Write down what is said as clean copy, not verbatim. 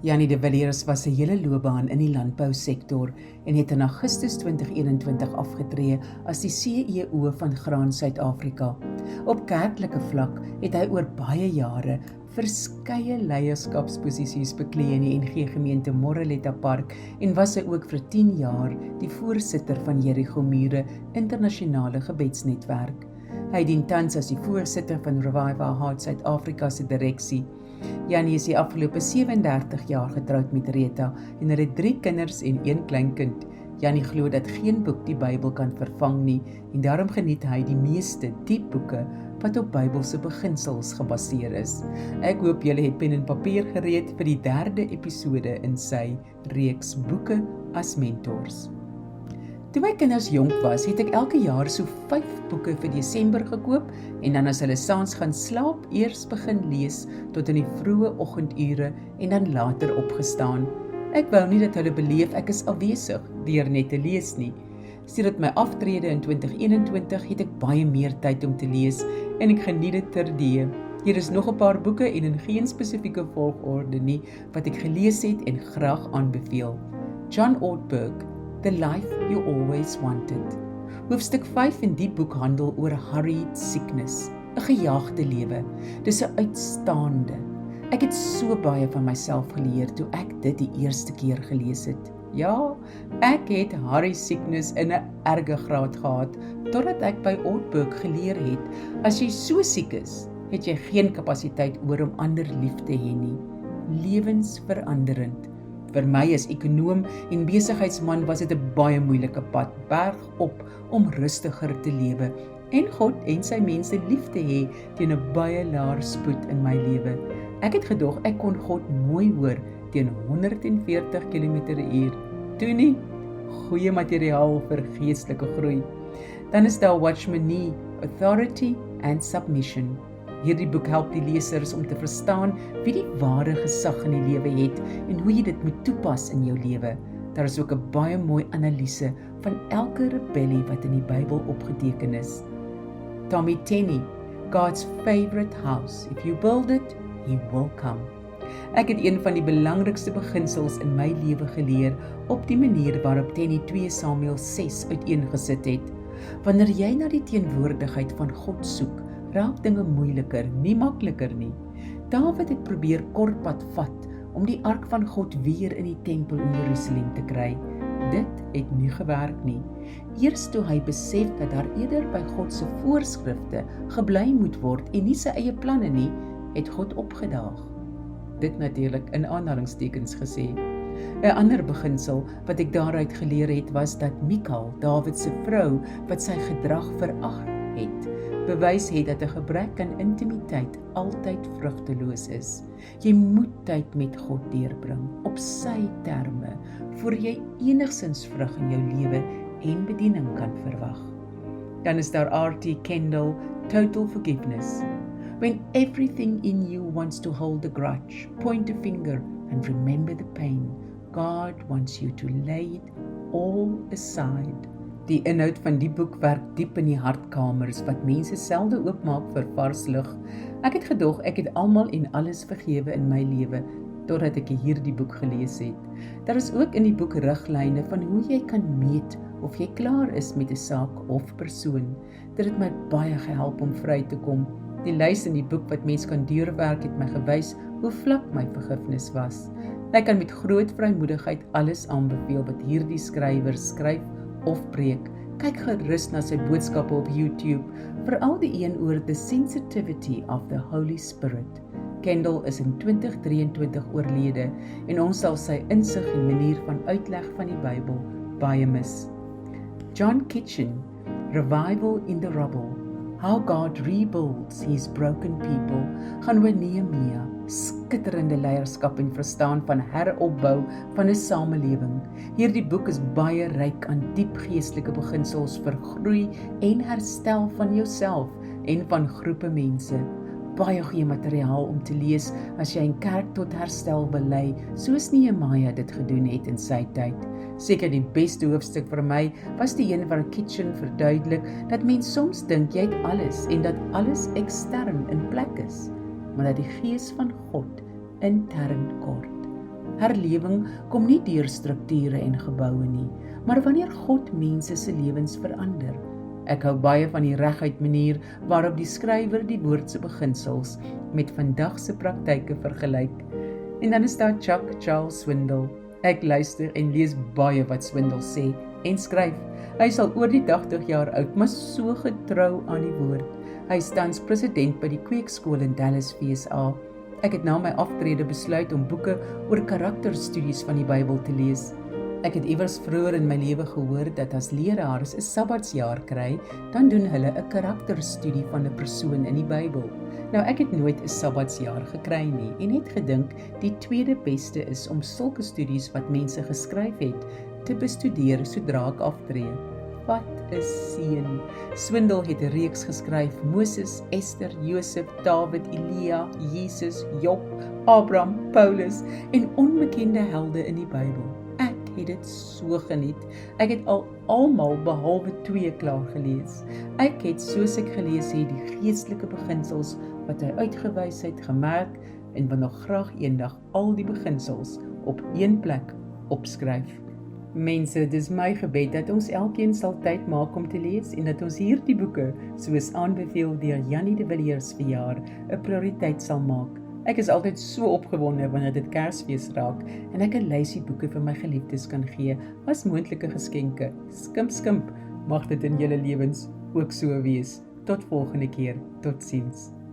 Jannie de Villiers was 'n hele loopbaan in die landbousektor en het in Augustus 2021 afgetree as die CEO van Graan Suid-Afrika. Op kerklike vlak het hy oor baie jare verskeie leierskapsposisies beklee in die NG gemeente Moreletta Park en was hy ook vir 10 jaar die voorsitter van Jericho Mure internasionale gebedsnetwerk. Hy dien tans as die voorsitter van Revive Our Heart Suid-Afrika se direksie. Jannie is die afgelope 37 jaar getroud met Rita en hulle het 3 kinders en 1 kleinkind. Jannie glo dat geen boek die Bybel kan vervang nie en daarom geniet hy die meeste diep boeke wat op Bybelse beginsels gebaseer is. Ek hoop julle het pen en papier gereed vir die 3de episode in sy reeks boeke as mentors. Toe my kinders jonk was, het ek elke jaar so 5 boeke vir Desember gekoop en dan as hulle saans gaan slaap, eers begin lees tot in die vroeë oggendure en dan later opgestaan. Ek wou nie dat hulle beleef ek is afwesig deur net te lees nie. Sedert my aftrede in 2021 het ek baie meer tyd om te lees en ek geniet dit terdee. Hier is nog 'n paar boeke en in geen spesifieke volgorde nie wat ek gelees het en graag aanbeveel. John Ortberg, The Life You Always Wanted. Hoofstuk 5 in die boek handel oor hurried sickness, 'n gejaagde lewe. Dis 'n uitstaande. Ek het so baie van myself geleer toe ek dit die eerste keer gelees het. Ja, ek het hurried sickness in 'n erge graad gehad, totdat ek by Ortberg geleer het, as jy so siek is, het jy geen kapasiteit oor om ander lief te hê nie. Lewensveranderend. Vir my as ekonoom en besigheidsman was dit 'n baie moeilike pad, berg op, om rustiger te lewe en God en sy mense lief te hê teen 'n baie laer spoed in my lewe. Ek het gedog ek kon God mooi hoor teen 140 km/h. Toe nie, goeie materiaal vir geestelike groei. Dan is daar Watchman Nee, Authority and Submission. Hierdie boek help die lesers om te verstaan wie die ware gesag in die lewe het en hoe jy dit moet toepas in jou lewe. Daar is ook 'n baie mooi analise van elke rebellie wat in die Bybel opgeteken is. Tommy Tenney, God's favorite house. If you build it, he will come. Ek het een van die belangrikste beginsels in my lewe geleer op die manier waarop Tenney 2 Samuel 6 uiteengesit het. Wanneer jy na die teenwoordigheid van God soek, raak dinge moeiliker, nie makliker nie. Dawid het probeer kortpad vat om die ark van God weer in die tempel in Jerusalem te kry. Dit het nie gewerk nie. Eers toe hy besef dat daar eerder by God se voorskrifte gebly moet word en nie sy eie planne nie, het God opgedaag. Dit natuurlik in aanhalingstekens gesê. 'n ander beginsel wat ek daaruit geleer het was dat Michal, Dawid se vrou, wat sy gedrag verag het, bewys het dat 'n gebrek aan intimiteit altyd vrugteloos is. Jy moet tyd met God deurbring, op sy terme, voor jy enigsins vrug in jou lewe en bediening kan verwag. Dan is daar R.T. Kendall, Total Forgiveness. When everything in you wants to hold a grudge, point a finger and remember the pain, God wants you to lay it all aside. Die inhoud van die boek werk diep in die hartkamers wat mense selde oopmaak vir vars lug. Ek het gedog ek het almal en alles vergewe in my lewe, totdat ek hierdie boek gelees het. Daar is ook in die boek riglyne van hoe jy kan meet of jy klaar is met 'n saak of persoon. Dit het my baie gehelp om vry te kom. Die lys in die boek wat mens kan deurwerk het my gewys hoe vlak my vergifnis was. Ek kan met groot vrymoedigheid alles aanbeveel wat hierdie skrywer skryf of preek. Kyk gerus na sy boodskappe op YouTube, veral die een oor The Sensitivity of the Holy Spirit. Kendall is in 2023 oorlede en ons sal sy insig en manier van uitleg van die Bybel baie mis. John Kitchen, Revival in the Rubble, How God Rebuilds His Broken People, gaan oor Nehemia, skitterende leierskap en verstaan van heropbou van 'n samelewing. Hierdie boek is baie ryk aan diep geestelike beginsels vir groei en herstel van jouself en van groepe mense. baie goeie materiaal om te lees as jy in kerk tot herstel wil lei, soos Nehemia dit gedoen het in sy tyd. Seker die beste hoofstuk vir my was die een waar Kitchen verduidelik dat mens soms dink jy het alles en dat alles ekstern in plek is, maar dat die Gees van God intern kort. Herlewing kom nie deur strukture en geboue nie, maar wanneer God mense se lewens verander. Ek hou baie van die reguit manier waarop die skrywer die woordse beginsels met vandag se praktyke vergelyk. En dan is daar Chuck Charles Swindoll. Ek luister en lees baie wat Swindoll sê en skryf. Hy is al oor die 80 jaar oud, maar so getrou aan die woord. Hy is tans president by die Kweekskool in Dallas, VSA. Ek het na my aftrede besluit om boeke oor karakterstudies van die Bybel te lees. Ek het iewers vroeër in my lewe gehoor dat as leraars 'n sabbatsjaar kry, dan doen hulle 'n karakterstudie van 'n persoon in die Bybel. Nou ek het nooit 'n sabbatsjaar gekry nie en het gedink die tweede beste is om sulke studies wat mense geskryf het te bestudeer sodra ek aftree. Wat 'n seën! Swindoll het 'n reeks geskryf: Moses, Ester, Josef, Dawid, Elia, Jesus, Job, Abraham, Paulus en onbekende helde in die Bybel. Ek het dit so geniet. Ek het almal behalwe 2 klaar gelees. Ek het, soos ek gelees het, die geestelike beginsels wat hy uitgewys het, gemerk en wil nog graag eendag al die beginsels op een plek opskryf. Mense, dis my gebed dat ons elkeen sal tyd maak om te lees en dat ons hierdie boeke, soos aanbeveel deur Jannie de Villiers verjaar, 'n prioriteit sal maak. Ek is altyd so opgewonde wanneer dit Kersfees raak en ek 'n lysie boeke vir my geliefdes kan gee as moontlike geskenke. Skimp, mag dit in julle lewens ook so wees. Tot volgende keer. Totsiens.